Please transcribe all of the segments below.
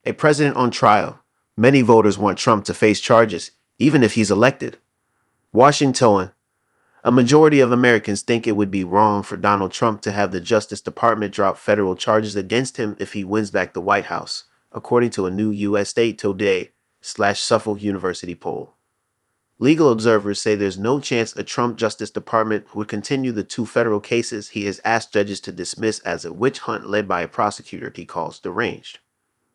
A president on trial. Many voters want Trump to face charges, even if he's elected. Washington. A majority of Americans think it would be wrong for Donald Trump to have the Justice Department drop federal charges against him if he wins back the White House, according to a new U.S. State Today/Suffolk University poll. Legal observers say there's no chance a Trump Justice Department would continue the two federal cases he has asked judges to dismiss as a witch hunt led by a prosecutor he calls deranged.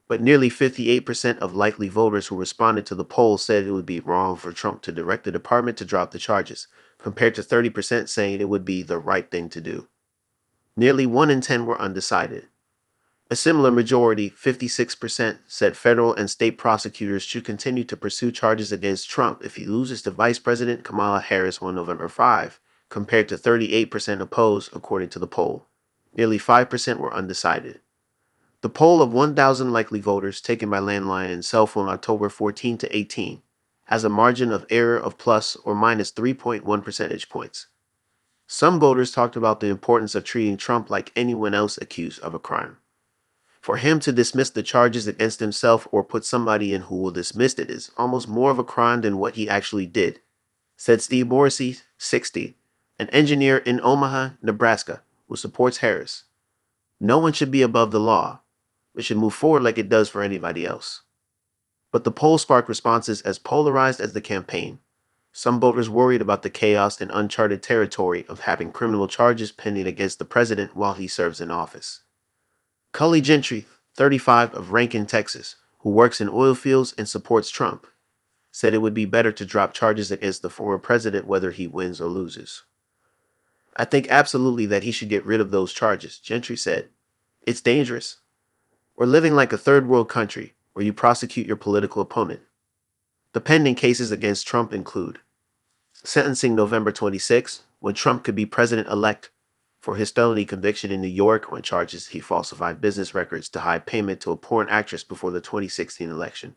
But nearly 58% of likely voters who responded to the poll said it would be wrong for Trump to direct the department to drop the charges, compared to 30% saying it would be the right thing to do. Nearly 1 in 10 were undecided. A similar majority, 56%, said federal and state prosecutors should continue to pursue charges against Trump if he loses to Vice President Kamala Harris on November 5, compared to 38% opposed, according to the poll. Nearly 5% were undecided. The poll of 1,000 likely voters taken by landline and cell phone October 14 to 18 has a margin of error of plus or minus 3.1 percentage points. Some voters talked about the importance of treating Trump like anyone else accused of a crime. For him to dismiss the charges against himself or put somebody in who will dismiss it is almost more of a crime than what he actually did, said Steve Morrissey, 60, an engineer in Omaha, Nebraska, who supports Harris. No one should be above the law. It should move forward like it does for anybody else. But the poll sparked responses as polarized as the campaign. Some voters worried about the chaos and uncharted territory of having criminal charges pending against the president while he serves in office. Cully Gentry, 35, of Rankin, Texas, who works in oil fields and supports Trump, said it would be better to drop charges against the former president whether he wins or loses. I think absolutely that he should get rid of those charges, Gentry said. It's dangerous. We're living like a third world country where you prosecute your political opponent. The pending cases against Trump include sentencing November 26, when Trump could be president-elect, for his felony conviction in New York on charges he falsified business records to hide payment to a porn actress before the 2016 election.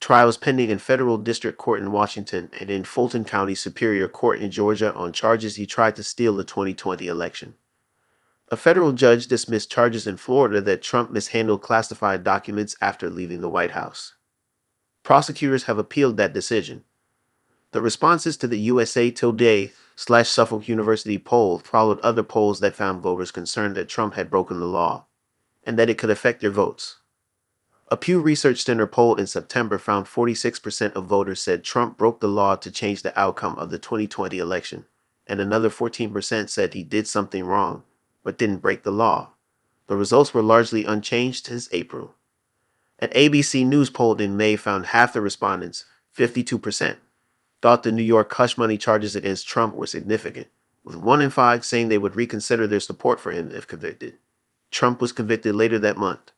Trials pending in federal district court in Washington and in Fulton County Superior Court in Georgia on charges he tried to steal the 2020 election. A federal judge dismissed charges in Florida that Trump mishandled classified documents after leaving the White House. Prosecutors have appealed that decision. The responses to the USA Today/Suffolk University poll followed other polls that found voters concerned that Trump had broken the law, and that it could affect their votes. A Pew Research Center poll in September found 46% of voters said Trump broke the law to change the outcome of the 2020 election, and another 14% said he did something wrong, but didn't break the law. The results were largely unchanged since April. An ABC News poll in May found half the respondents, 52%, thought the New York hush money charges against Trump were significant, with 1 in 5 saying they would reconsider their support for him if convicted. Trump was convicted later that month.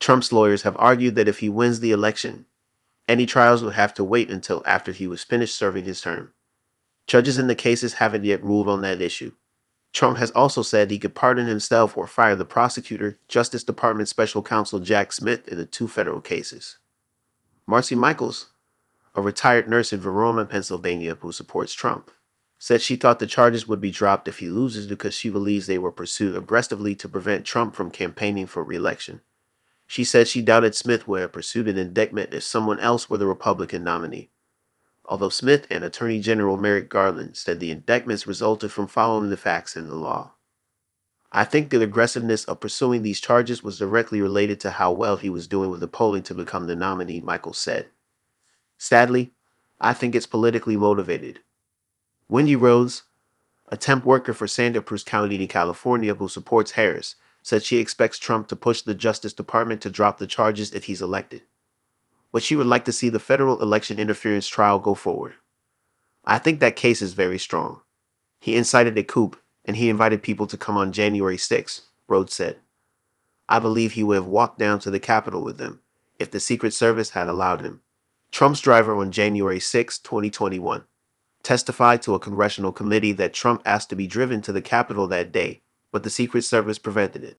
Trump's lawyers have argued that if he wins the election, any trials would have to wait until after he was finished serving his term. Judges in the cases haven't yet ruled on that issue. Trump has also said he could pardon himself or fire the prosecutor, Justice Department Special Counsel Jack Smith, in the two federal cases. Marcy Michaels, a retired nurse in Verona, Pennsylvania, who supports Trump, said she thought the charges would be dropped if he loses because she believes they were pursued aggressively to prevent Trump from campaigning for re-election. She said she doubted Smith would have pursued an indictment if someone else were the Republican nominee. Although Smith and Attorney General Merrick Garland said the indictments resulted from following the facts in the law. I think the aggressiveness of pursuing these charges was directly related to how well he was doing with the polling to become the nominee, Michaels said. Sadly, I think it's politically motivated. Wendy Rhodes, a temp worker for Santa Cruz County in California who supports Harris, said she expects Trump to push the Justice Department to drop the charges if he's elected. But she would like to see the federal election interference trial go forward. I think that case is very strong. He incited a coup, and he invited people to come on January 6, Rhodes said. I believe he would have walked down to the Capitol with them if the Secret Service had allowed him. Trump's driver on January 6, 2021, testified to a congressional committee that Trump asked to be driven to the Capitol that day, but the Secret Service prevented it.